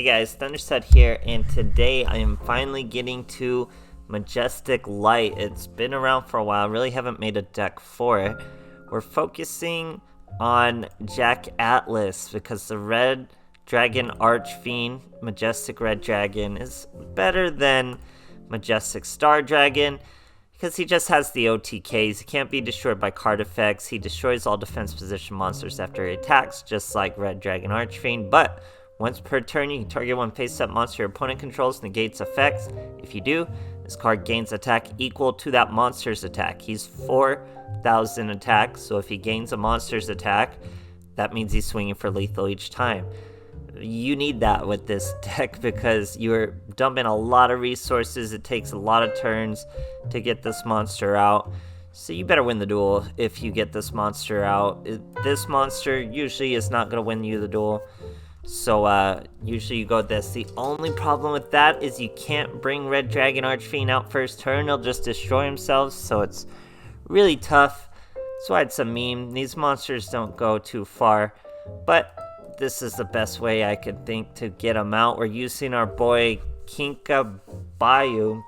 Hey guys, THUNDERSTUD here, and today I am finally getting to Majestic Light. It's been around for a while, really haven't made a deck for it. We're focusing on Jack Atlas because the Red Dragon Archfiend, Majestic Red Dragon, is better than Majestic Star Dragon because he just has the OTKs. He can't be destroyed by card effects. He destroys all defense position monsters after he attacks, just like Red Dragon Archfiend, but once per turn, you can target one face-up monster your opponent controls, negates effects. If you do, this card gains attack equal to that monster's attack. He's 4,000 attack, so if he gains a monster's attack, that means he's swinging for lethal each time. You need that with this deck because you're dumping a lot of resources. It takes a lot of turns to get this monster out. So you better win the duel if you get this monster out. This monster usually is not going to win you the duel. So usually you go with this. The only problem with that is you can't bring Red Dragon Archfiend out first turn. He'll just destroy himself, so it's really tough. So I had some meme. These monsters don't go too far, but this is the best way I could think to get them out. We're using our boy Kinka Bio,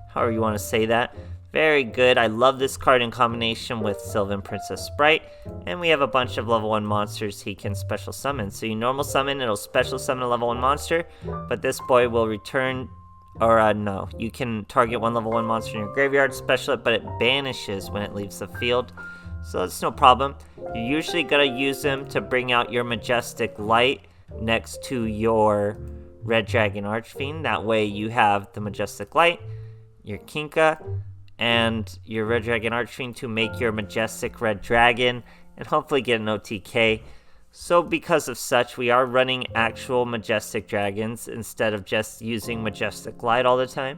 however you want to say that. Very good. I love this card in combination with Sylvan Princess Sprite. And we have a bunch of level 1 monsters he can special summon. So you normal summon, it'll special summon a level 1 monster. But this boy will return, or no. You can target one level 1 monster in your graveyard, special it, but it banishes when it leaves the field. So that's no problem. You're usually going to use him to bring out your Majestic Light next to your Red Dragon Archfiend. That way you have the Majestic Light, your Kinka, and your Red Dragon Archfiend to make your Majestic Red Dragon and hopefully get an OTK. So because of such, we are running actual Majestic Dragons instead of just using Majestic Light all the time.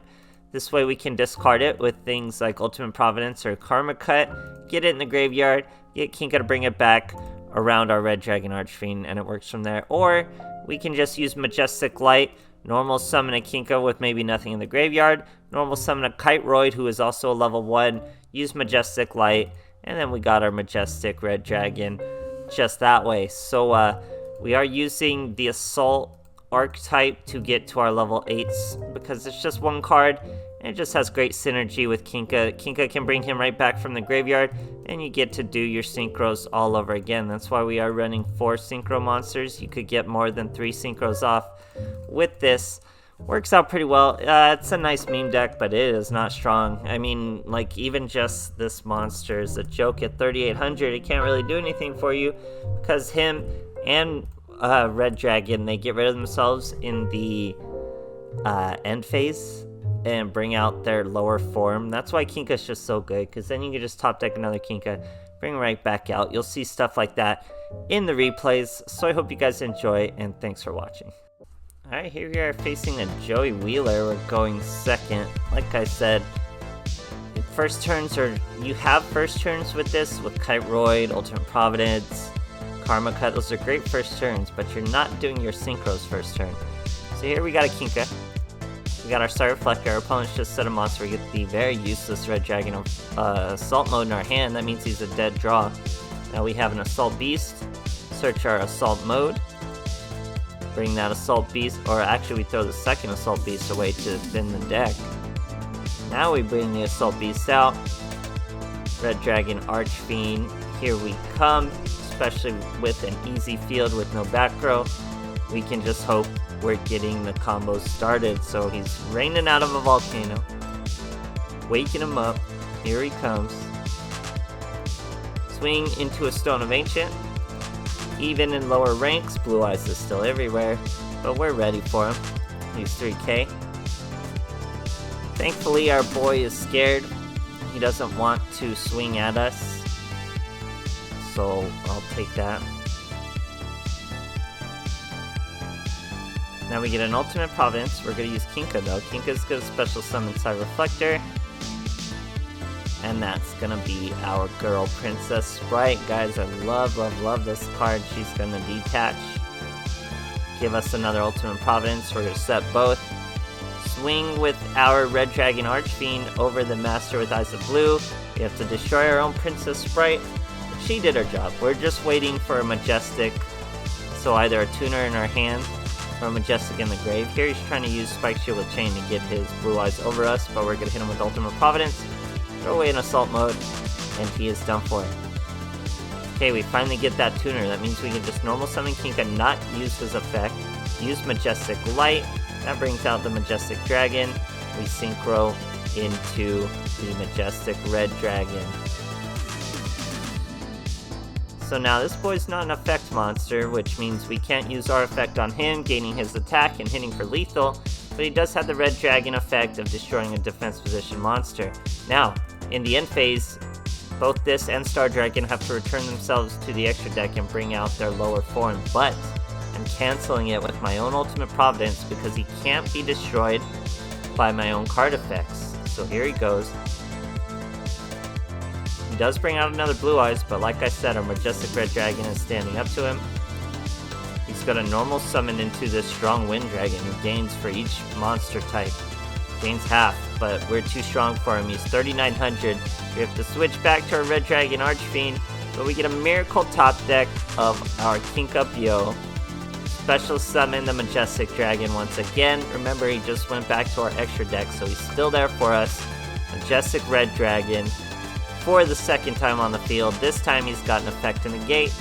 This way we can discard it with things like Ultimate Providence or Karma Cut, get it in the graveyard, get Kinka to bring it back around our Red Dragon Archfiend, and it works from there. Or we can just use Majestic Light, normal summon a Kinka with maybe nothing in the graveyard, normal summon a Kiteroid who is also a level 1, use Majestic Light, and then we got our Majestic Red Dragon just that way. So we are using the Assault archetype to get to our level 8s because it's just one card and it just has great synergy with Kinka. Kinka can bring him right back from the graveyard and you get to do your synchros all over again. That's why we are running 4 synchro monsters. You could get more than 3 synchros off with this. Works out pretty well. It's a nice meme deck, but it is not strong. I mean, like, even just this monster is a joke at 3,800. It can't really do anything for you because him and Red Dragon, they get rid of themselves in the end phase and bring out their lower form. That's why Kinka's just so good, because then you can just top deck another Kinka, bring it right back out. You'll see stuff like that in the replays. So I hope you guys enjoy, and thanks for watching. Alright, here we are facing a Joey Wheeler. We're going second. Like I said, first turns are, you have first turns with this, with Kiteroid, Ultimate Providence, Karma Cut. Those are great first turns, but you're not doing your synchros first turn. So here we got a Kinka. We got our Star Reflector. Our opponent's just set a monster. We get the very useless Red Dragon Assault mode in our hand. That means he's a dead draw. Now we have an Assault Beast. Search our Assault mode. Bring that Assault Beast, or actually we throw the second Assault Beast away to thin the deck. Now we bring the Assault Beast out. Red Dragon Archfiend, here we come. Especially with an easy field with no back row, we can just hope we're getting the combo started. So he's raining out of a volcano, waking him up. Here he comes. Swing into a Stone of Ancient. Even in lower ranks, Blue Eyes is still everywhere, but we're ready for him. He's 3k. Thankfully, our boy is scared. He doesn't want to swing at us, so I'll take that. Now we get an Ultimate Providence. We're going to use Kinka though. Kinka's going to special summon Side Reflector. And that's going to be our girl Princess Sprite. Guys, I love this card. She's going to detach. Give us another Ultimate Providence. We're going to set both. Swing with our Red Dragon Archfiend over the Master with Eyes of Blue. We have to destroy our own Princess Sprite. She did her job. We're just waiting for a Majestic, so either a tuner in our hand or Majestic in the grave. Here he's trying to use Spike Shield with Chain to get his Blue Eyes over us, but we're going to hit him with Ultimate Providence, throw away in Assault mode, and he is done for. Okay, we finally get that tuner. That means we can just normal summon Kinka, not use his effect, use Majestic Light. That brings out the Majestic Dragon. We synchro into the Majestic Red Dragon. So now this boy's not an effect monster, which means we can't use our effect on him, gaining his attack and hitting for lethal, but he does have the Red Dragon effect of destroying a defense position monster. Now, in the end phase, both this and Star Dragon have to return themselves to the extra deck and bring out their lower form, but I'm canceling it with my own Ultimate Providence because he can't be destroyed by my own card effects. So here he goes. He does bring out another Blue Eyes, but like I said, our Majestic Red Dragon is standing up to him. He's got a normal summon into this strong Wind Dragon who gains for each monster type. Gains half, but we're too strong for him. He's 3,900. We have to switch back to our Red Dragon Archfiend, but we get a Miracle top deck of our Kinka Bio. Special summon the Majestic Dragon once again. Remember, he just went back to our extra deck, so he's still there for us. Majestic Red Dragon for the second time on the field. This time he's got an effect to negate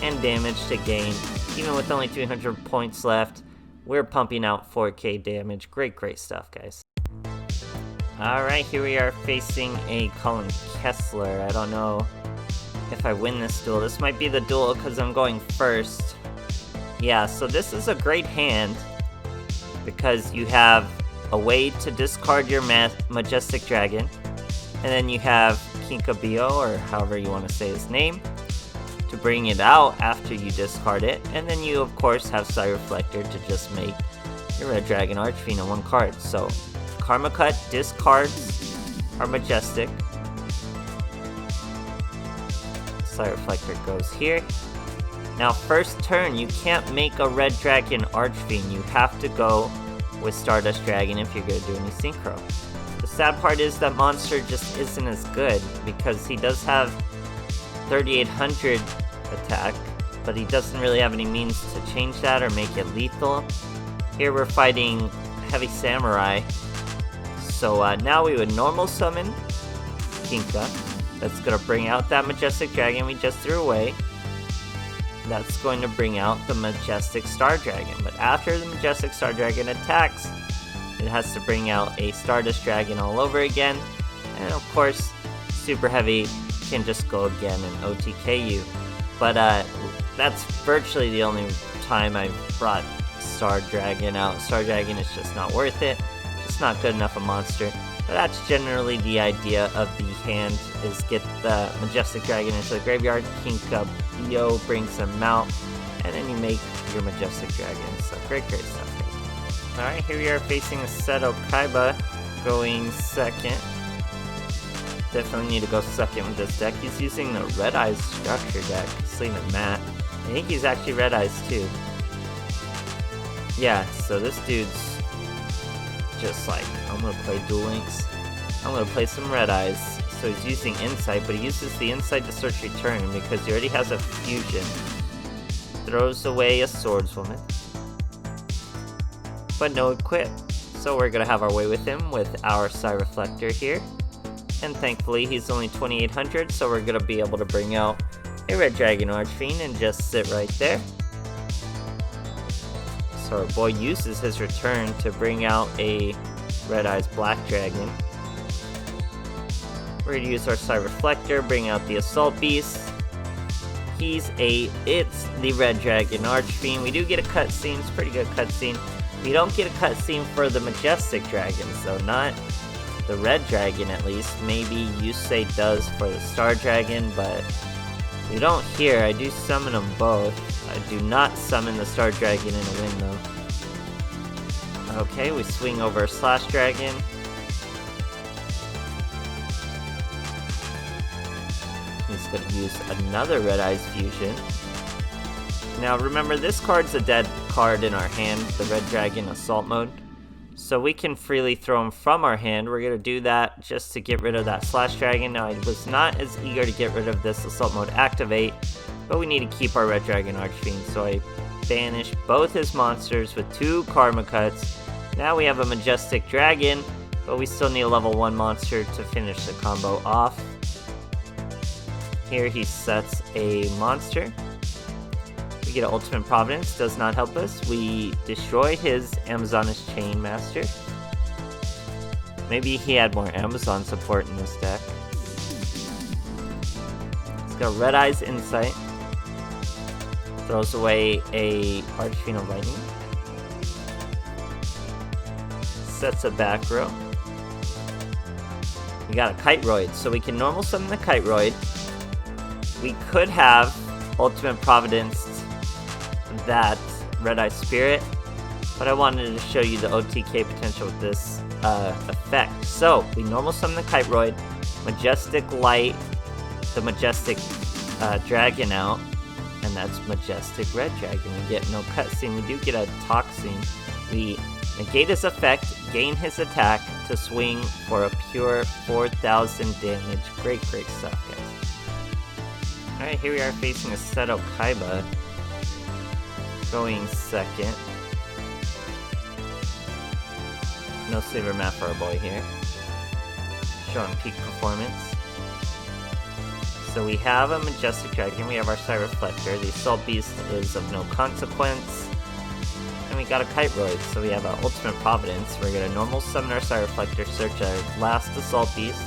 and damage to gain. Even with only 300 points left, we're pumping out 4k damage. Great stuff, guys. Alright, here we are facing a Colin Kessler. I don't know if I win this duel. This might be the duel because I'm going first. Yeah, so this is a great hand because you have a way to discard your Majestic Dragon, and then you have Kinka Bio, or however you want to say his name, to bring it out after you discard it, and then you of course have Psy Reflector to just make your Red Dragon Archfiend on one card. So Karma Cut discards our Majestic. Psy Reflector goes here. Now first turn, you can't make a Red Dragon Archfiend. You have to go with Stardust Dragon if you're going to do any synchro. The sad part is that monster just isn't as good because he does have 3,800 attack, but he doesn't really have any means to change that or make it lethal. Here we're fighting Heavy Samurai. So now we would normal summon Kinka. That's going to bring out that Majestic Dragon we just threw away. That's going to bring out the Majestic Star Dragon. But after the Majestic Star Dragon attacks, it has to bring out a Stardust Dragon all over again. And of course, Super Heavy can just go again and OTK you. But that's virtually the only time I've brought Star Dragon out. Star Dragon is just not worth it. It's not good enough a monster. But that's generally the idea of the hand, is get the Majestic Dragon into the graveyard, Kinka Bio brings them out, and then you make your Majestic Dragon. So great stuff, guys. Alright, here we are facing a Seto Kaiba, going second. Definitely need to go second with this deck. He's using the Red Eyes structure deck, Sleeping Matt. I think he's actually Red Eyes too. Yeah, so this dude's just like, I'm gonna play Duel Links. I'm gonna play some Red Eyes. So he's using Insight, but he uses the Insight to search return because he already has a fusion. Throws away a Swordswoman, but no equip. So we're gonna have our way with him with our Psy Reflector here. And thankfully he's only 2,800, so we're gonna be able to bring out a Red Dragon Archfiend and just sit right there. So our boy uses his return to bring out a Red Eyes Black Dragon. We're going to use our Psy Reflector, bring out the Assault Beast. It's the Red Dragon Archfiend. We do get a cutscene, it's a pretty good cutscene. We don't get a cutscene for the Majestic Dragons though, not the Red Dragon at least. Maybe Yusei does for the Star Dragon, but we don't here. I do summon them both. I do not summon the Star Dragon in a win though. Okay, we swing over a Slash Dragon. He's going to use another Red Eyes Fusion. Now remember, this card's a dead card in our hand, the Red Dragon Assault Mode. So we can freely throw him from our hand. We're going to do that just to get rid of that Slash Dragon. Now I was not as eager to get rid of this Assault Mode Activate, but we need to keep our Red Dragon Archfiend, so I banish both his monsters with 2 Karma Cuts. Now we have a Majestic Dragon, but we still need a level 1 monster to finish the combo off. Here he sets a monster. We get an Ultimate Providence, does not help us. We destroy his Amazoness Chain Master. Maybe he had more Amazon support in this deck. He's got Red Eyes Insight. Throws away a Archfiend of Lightning. Sets a back row. We got a Kiteroid, so we can normal summon the Kiteroid. We could have Ultimate Providence that Red Eye Spirit, but I wanted to show you the OTK potential with this effect. So we normal summon the Kiteroid, Majestic Light the Majestic Dragon out, and that's Majestic Red Dragon. We get no cutscene. We do get a Toxin. We negate his effect, gain his attack to swing for a pure 4,000 damage. Great stuff, guys. Alright, here we are facing a Seto Kaiba. Going second. No Saber Map for our boy here. Showing peak performance. So we have a Majestic Dragon, we have our Side Reflector, the Assault Beast is of no consequence, and we got a Kiteroid, so we have our Ultimate Providence. We're gonna normal summon our Side Reflector, search our last Assault Beast,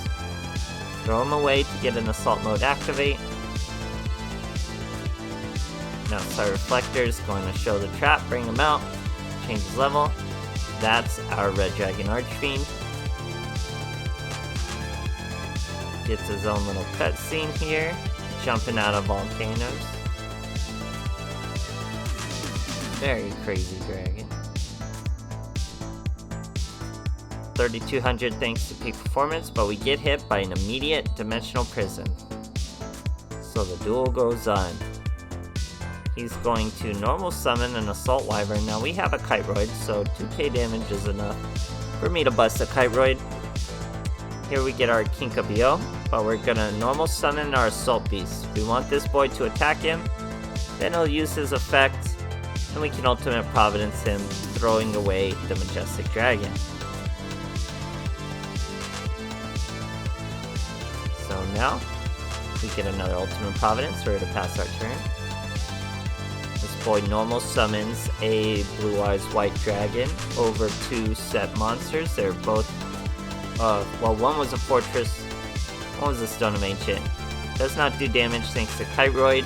throw him away to get an Assault Mode activate. Now Side Reflector is going to show the trap, bring him out, change his level. That's our Red Dragon Archfiend. Gets his own little cutscene here, jumping out of volcanoes. Very crazy dragon. 3,200 thanks to peak performance, but we get hit by an immediate dimensional prison. So the duel goes on. He's going to normal summon an Assault Wyvern. Now we have a Kiteroid, so 2k damage is enough for me to bust a Kiteroid. Here we get our Kinkabio, but we're gonna normal summon our Assault Beast. We want this boy to attack him, then he'll use his effect, and we can Ultimate Providence him, throwing away the Majestic Dragon. So now, we get another Ultimate Providence, we're gonna pass our turn. This boy normal summons a Blue Eyes White Dragon over 2 set monsters. They're both well, one was a Fortress, one was a Stone of Ancient. Does not do damage thanks to Kiteroid.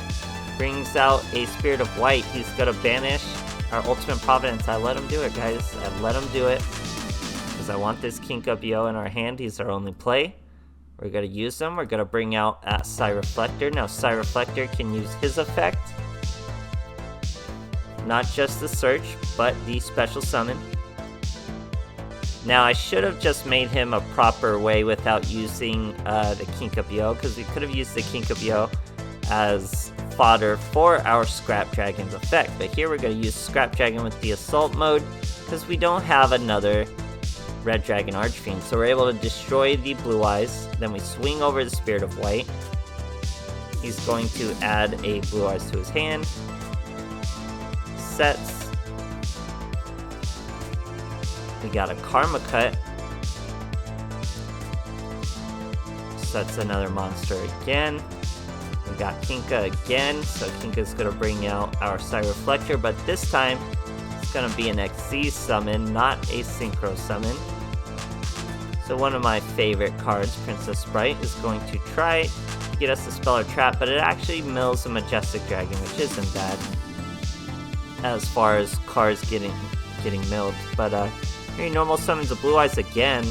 Brings out a Spirit of White. He's gonna banish our Ultimate Providence. I let him do it, guys. I let him do it. Because I want this Kinkabio in our hand. He's our only play. We're gonna use him. We're gonna bring out Psy Reflector. Now Psy Reflector can use his effect. Not just the search, but the special summon. Now I should have just made him a proper way without using the Kinkabio, because we could have used the Kinkabio as fodder for our Scrap Dragon's effect. But here we're going to use Scrap Dragon with the Assault mode, because we don't have another Red Dragon Archfiend. So we're able to destroy the Blue Eyes, then we swing over the Spirit of White. He's going to add a Blue Eyes to his hand. Sets. We got a Karma Cut. Sets another monster again. We got Kinka again, so Kinka's gonna bring out our Psy Reflector, but this time it's gonna be an XZ summon, not a Synchro summon. So one of my favorite cards, Princess Sprite, is going to try to get us to spell or trap, but it actually mills a Majestic Dragon, which isn't bad as far as cards getting milled. But here he normal summons a Blue Eyes again.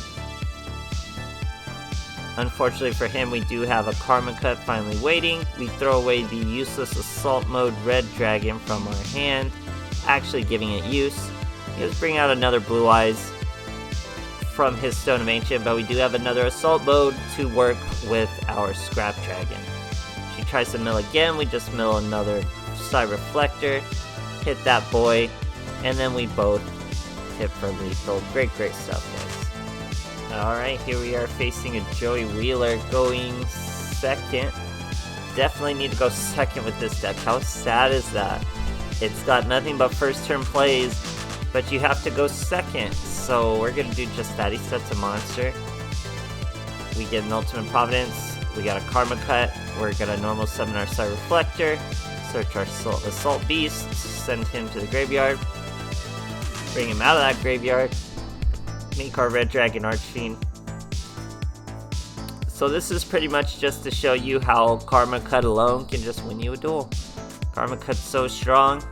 Unfortunately for him, we do have a Karma Cut finally waiting. We throw away the useless Assault Mode Red Dragon from our hand, actually giving it use. He was bringing out another Blue Eyes from his Stone of Ancient, but we do have another Assault Mode to work with our Scrap Dragon. She tries to mill again, we just mill another Psy Reflector, hit that boy, and then we both hit for lethal. Great stuff, guys. Alright, here we are facing a Joey Wheeler going second. Definitely need to go second with this deck. How sad is that? It's got nothing but first turn plays, but you have to go second. So we're gonna do just that. He sets a monster. We get an Ultimate Providence. We got a Karma Cut. We're gonna normal summon our Star Reflector. Search our Assault Beast. Send him to the graveyard. Bring him out of that graveyard. Make our Red Dragon Archfiend. So this is pretty much just to show you how Karma Cut alone can just win you a duel. Karma Cut's so strong.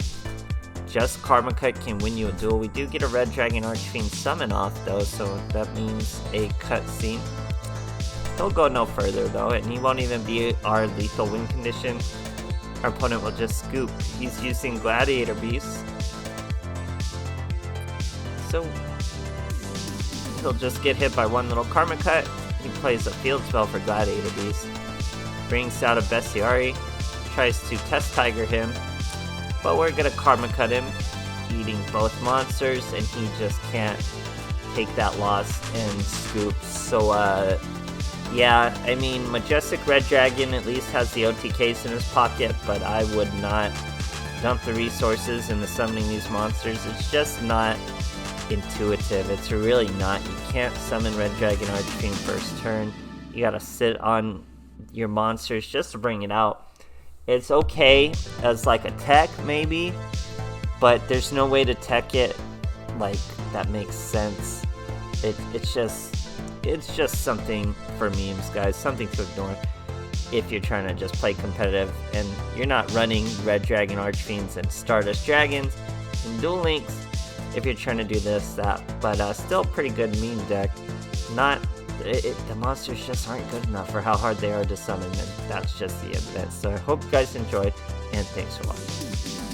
Just Karma Cut can win you a duel. We do get a Red Dragon Archfiend summon off though, so that means a cutscene. He'll go no further though, and he won't even be our lethal win condition. Our opponent will just scoop. He's using Gladiator Beast. So he'll just get hit by one little Karma Cut. He plays a field spell for Gladiator Beast. Brings out a Bestiary. Tries to Test Tiger him. But we're gonna Karma Cut him, eating both monsters, and he just can't take that loss and scoop. So yeah, I mean, Majestic Red Dragon at least has the OTKs in his pocket, but I would not dump the resources into summoning these monsters. It's just not intuitive. It's really not. You can't summon Red Dragon Archfiend first turn. You gotta sit on your monsters just to bring it out. It's okay as like a tech maybe, but there's no way to tech it like that makes sense. It's just something for memes, guys, something to ignore if you're trying to just play competitive and you're not running Red Dragon Archfiends and Stardust Dragons and Duel Links. If you're trying to do this, that, but still pretty good meme deck. The monsters just aren't good enough for how hard they are to summon, and that's just the end of it. So I hope you guys enjoyed, and thanks for watching.